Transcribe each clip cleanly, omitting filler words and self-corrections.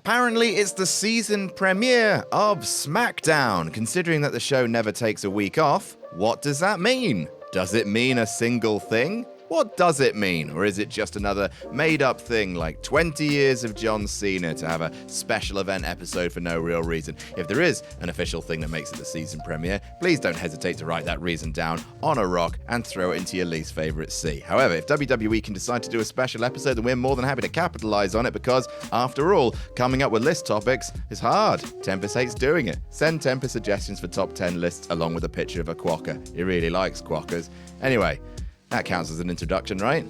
Apparently, it's the season premiere of SmackDown. Considering that the show never takes a week off, what does that mean? Does it mean a single thing? What does it mean? Or is it just another made-up thing like 20 years of John Cena to have a special event episode for no real reason? If there is an official thing that makes it the season premiere, please don't hesitate to write that reason down on a rock and throw it into your least favorite sea. However, if WWE can decide to do a special episode, then we're more than happy to capitalize on it because, after all, coming up with list topics is hard. Tempest hates doing it. Send Tempest suggestions for top 10 lists along with a picture of a quokka. He really likes quokkas. Anyway, that counts as an introduction, right?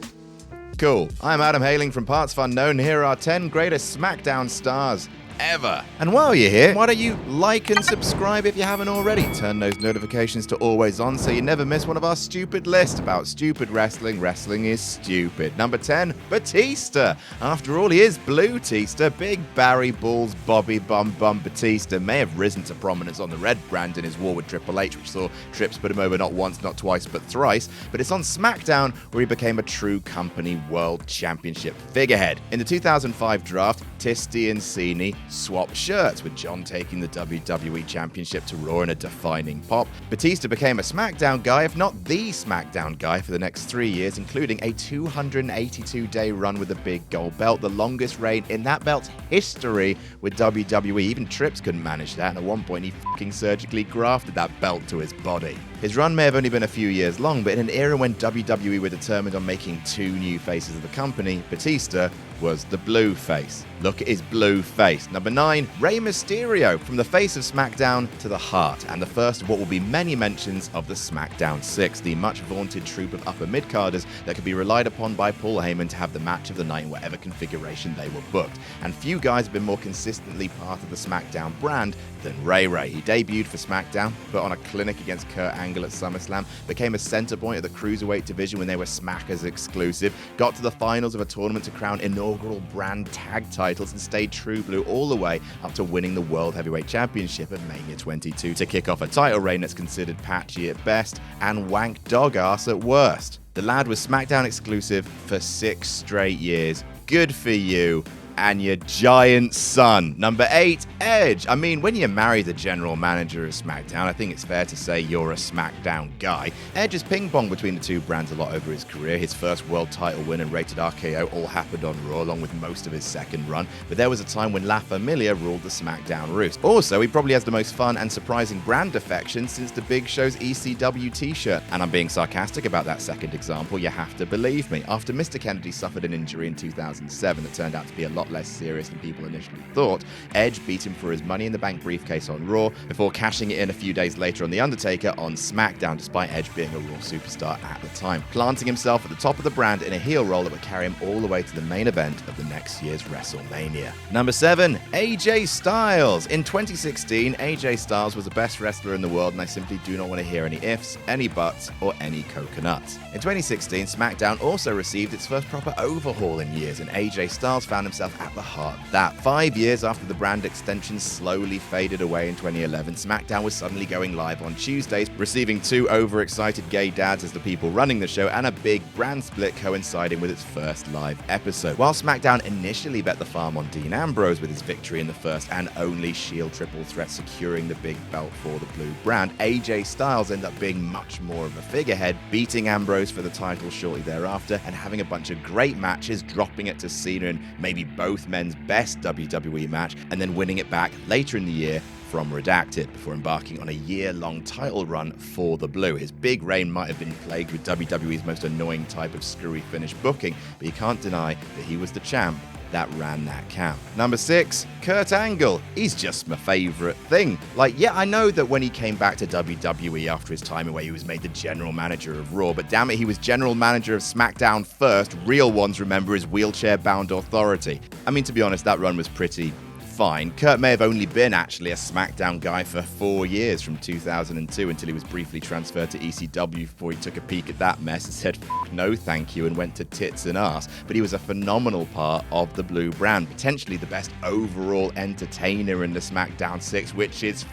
Cool. I'm Adam hailing from partsFUNknown, and here are 10 greatest SmackDown stars ever. And while you're here, why don't you like and subscribe if you haven't already? Turn those notifications to always on so you never miss one of our stupid lists about stupid wrestling. Wrestling is stupid. Number 10, Batista. After all, he is Blue Tista. Big Barry Balls Bobby Bum Bum Batista may have risen to prominence on the Red brand in his war with Triple H, which saw Trips put him over not once, not twice, but thrice. But it's on SmackDown where he became a true company world championship figurehead. In the 2005 draft, Tisti and Cena swapped shirts, with John taking the WWE Championship to Raw in a defining pop. Batista became a SmackDown guy, if not the SmackDown guy, for the next 3 years, including a 282-day run with a big gold belt, the longest reign in that belt's history with WWE. Even Trips couldn't manage that, and at one point he fucking surgically grafted that belt to his body. His run may have only been a few years long, but in an era when WWE were determined on making 2 new faces of the company, Batista was the blue face. Look at his blue face. Number 9, Rey Mysterio. From the face of SmackDown to the heart, and the first of what will be many mentions of the SmackDown 6, the much vaunted troupe of upper mid-carders that could be relied upon by Paul Heyman to have the match of the night in whatever configuration they were booked. And few guys have been more consistently part of the SmackDown brand than Ray Ray. He debuted for SmackDown, put on a clinic against Kurt Angle at SummerSlam, became a center point of the Cruiserweight division when they were Smackers exclusive, got to the finals of a tournament to crown inaugural brand tag titles, and stayed true blue all the way up to winning the World Heavyweight Championship at Mania 22 to kick off a title reign that's considered patchy at best and wank dog ass at worst. The lad was SmackDown exclusive for 6 straight years. Good for you and your giant son. Number 8, Edge. I mean, when you marry the general manager of SmackDown, I think it's fair to say you're a SmackDown guy. Edge has ping-ponged between the two brands a lot over his career. His first world title win and Rated RKO all happened on Raw, along with most of his second run, but there was a time when La Familia ruled the SmackDown roost. Also, he probably has the most fun and surprising brand affection since the Big Show's ECW t-shirt. And I'm being sarcastic about that second example, you have to believe me. After Mr. Kennedy suffered an injury in 2007 that turned out to be a lot less serious than people initially thought, Edge beat him for his Money in the Bank briefcase on Raw before cashing it in a few days later on The Undertaker on SmackDown, despite Edge being a Raw superstar at the time, planting himself at the top of the brand in a heel role that would carry him all the way to the main event of the next year's WrestleMania. Number 7, AJ Styles. In 2016, AJ Styles was the best wrestler in the world, and I simply do not want to hear any ifs, any buts, or any coconuts. In 2016, SmackDown also received its first proper overhaul in years, and AJ Styles found himself at the heart of that. 5 years after the brand extension slowly faded away in 2011, SmackDown was suddenly going live on Tuesdays, receiving 2 overexcited gay dads as the people running the show, and a big brand split coinciding with its first live episode. While SmackDown initially bet the farm on Dean Ambrose with his victory in the first and only Shield triple threat securing the big belt for the blue brand, AJ Styles ended up being much more of a figurehead, beating Ambrose for the title shortly thereafter and having a bunch of great matches, dropping it to Cena in maybe both men's best WWE match, and then winning it back later in the year from Redacted before embarking on a year-long title run for the Blue. His big reign might have been plagued with WWE's most annoying type of screwy finish booking, but you can't deny that he was the champ that ran that camp. Number 6, Kurt Angle. He's just my favorite thing. I know that when he came back to WWE after his time away, he was made the general manager of Raw, but damn it, he was general manager of SmackDown first. Real ones remember his wheelchair-bound authority. I mean, to be honest, that run was pretty fine. Kurt may have only been actually a SmackDown guy for 4 years, from 2002 until he was briefly transferred to ECW before he took a peek at that mess and said no thank you and went to tits and ass. But he was a phenomenal part of the blue brand, potentially the best overall entertainer in the SmackDown 6, which is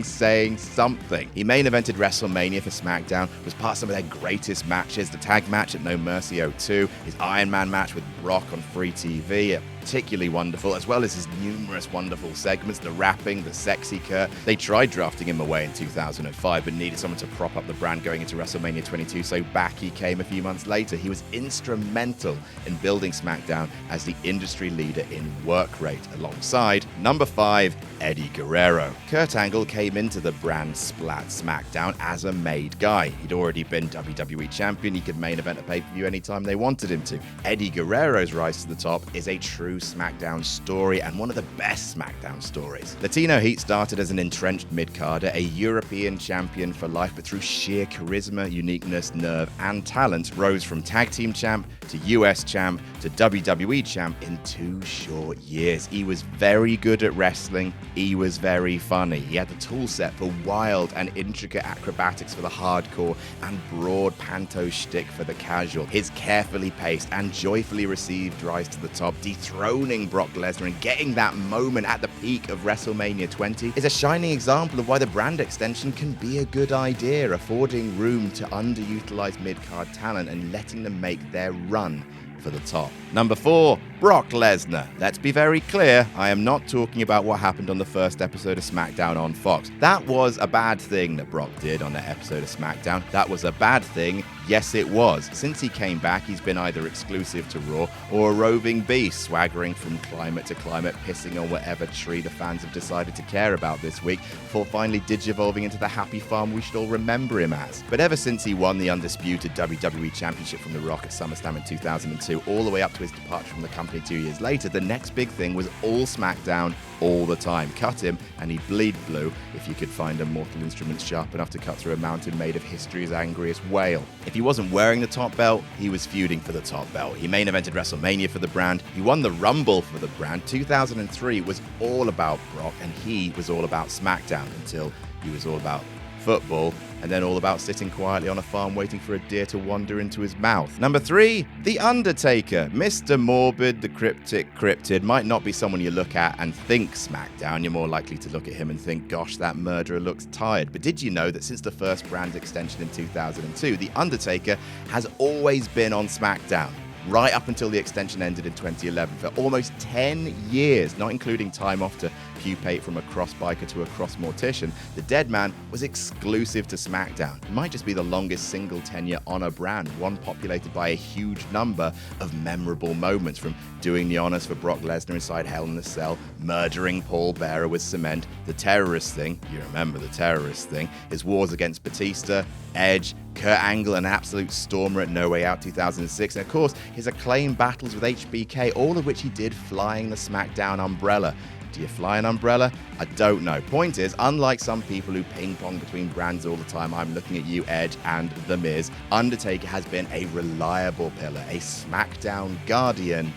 saying something. He main evented WrestleMania for SmackDown, was part of some of their greatest matches, the tag match at No Mercy 02, his Iron Man match with Brock on free TV at particularly wonderful, as well as his numerous wonderful segments, the rapping, the sexy Kurt. They tried drafting him away in 2005, but needed someone to prop up the brand going into WrestleMania 22, so back he came a few months later. He was instrumental in building SmackDown as the industry leader in work rate, alongside number 5, Eddie Guerrero. Kurt Angle came into the brand Splat SmackDown as a made guy. He'd already been WWE champion. He could main event a pay-per-view anytime they wanted him to. Eddie Guerrero's rise to the top is a true SmackDown story and one of the best SmackDown stories. Latino Heat started as an entrenched mid-carder, a European champion for life, but through sheer charisma, uniqueness, nerve, and talent, rose from tag team champ to US champ to WWE champ in 2 short years. He was very good at wrestling. He was very funny. He had the tool set for wild and intricate acrobatics for the hardcore and broad panto shtick for the casual. His carefully paced and joyfully received rise to the top, dethroning Brock Lesnar and getting that moment at the peak of WrestleMania 20 is a shining example of why the brand extension can be a good idea, affording room to underutilized mid-card talent and letting them make their run for the top. Number 4, Brock Lesnar. Let's be very clear, I am not talking about what happened on the first episode of SmackDown on Fox. That was a bad thing that Brock did on that episode of SmackDown. That was a bad thing. Yes, it was. Since he came back, he's been either exclusive to Raw or a roving beast, swaggering from climate to climate, pissing on whatever tree the fans have decided to care about this week, before finally digivolving into the happy farm we should all remember him as. But ever since he won the undisputed WWE Championship from The Rock at SummerSlam in 2002, all the way up to his departure from the company 2 years later, the next big thing was all SmackDown all the time. Cut him and he'd bleed blue if you could find a mortal instrument sharp enough to cut through a mountain made of history's angriest whale. If he wasn't wearing the top belt, he was feuding for the top belt. He main evented WrestleMania for the brand. He won the Rumble for the brand. 2003 was all about Brock and he was all about SmackDown until he was all about football, and then all about sitting quietly on a farm waiting for a deer to wander into his mouth. Number 3, The Undertaker. Mr. Morbid, the cryptic cryptid, might not be someone you look at and think SmackDown. You're more likely to look at him and think, gosh, that murderer looks tired. But did you know that since the first brand extension in 2002, The Undertaker has always been on SmackDown? Right up until the extension ended in 2011. For almost 10 years, not including time off to pupate from a cross-biker to a cross-mortician, the dead man was exclusive to SmackDown. It might just be the longest single tenure on a brand, one populated by a huge number of memorable moments, from doing the honors for Brock Lesnar inside Hell in a Cell, murdering Paul Bearer with cement, the terrorist thing, you remember the terrorist thing, his wars against Batista, Edge, Kurt Angle, an absolute stormer at No Way Out 2006, and of course his acclaimed battles with HBK, all of which he did flying the SmackDown umbrella. Do you fly an umbrella? I don't know. Point is, unlike some people who ping pong between brands all the time, I'm looking at you, Edge and The Miz, Undertaker has been a reliable pillar, a SmackDown guardian,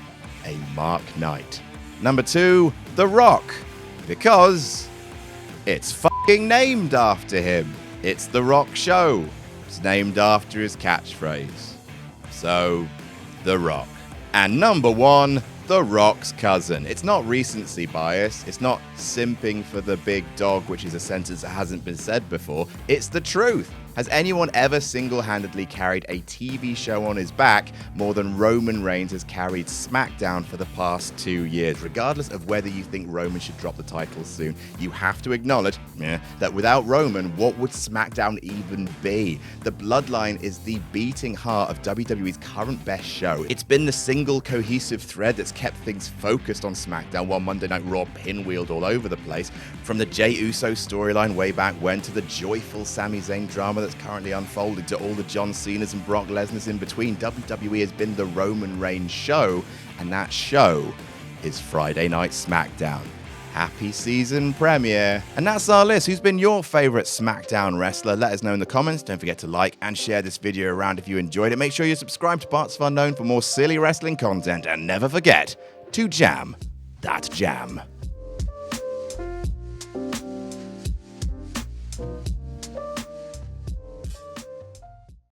a Mark Knight. Number 2, The Rock. Because it's fucking named after him. It's The Rock Show. It's named after his catchphrase. So, The Rock. And number 1, The Rock's cousin. It's not recency bias. It's not simping for the big dog, which is a sentence that hasn't been said before. It's the truth. Has anyone ever single-handedly carried a TV show on his back more than Roman Reigns has carried SmackDown for the past 2 years? Regardless of whether you think Roman should drop the title soon, you have to acknowledge that without Roman, what would SmackDown even be? The Bloodline is the beating heart of WWE's current best show. It's been the single cohesive thread that's kept things focused on SmackDown while Monday Night Raw pinwheeled all over the place. From the Jey Uso storyline way back when to the joyful Sami Zayn drama that's currently unfolded to all the John Cena's and Brock Lesnar's in between, WWE has been the Roman Reigns show, and that show is Friday Night SmackDown. Happy season premiere. And that's our list. Who's been your favorite SmackDown wrestler? Let us know in the comments. Don't forget to like and share this video around if you enjoyed it. Make sure you subscribe to partsFUNknown for more silly wrestling content, and never forget to jam that jam.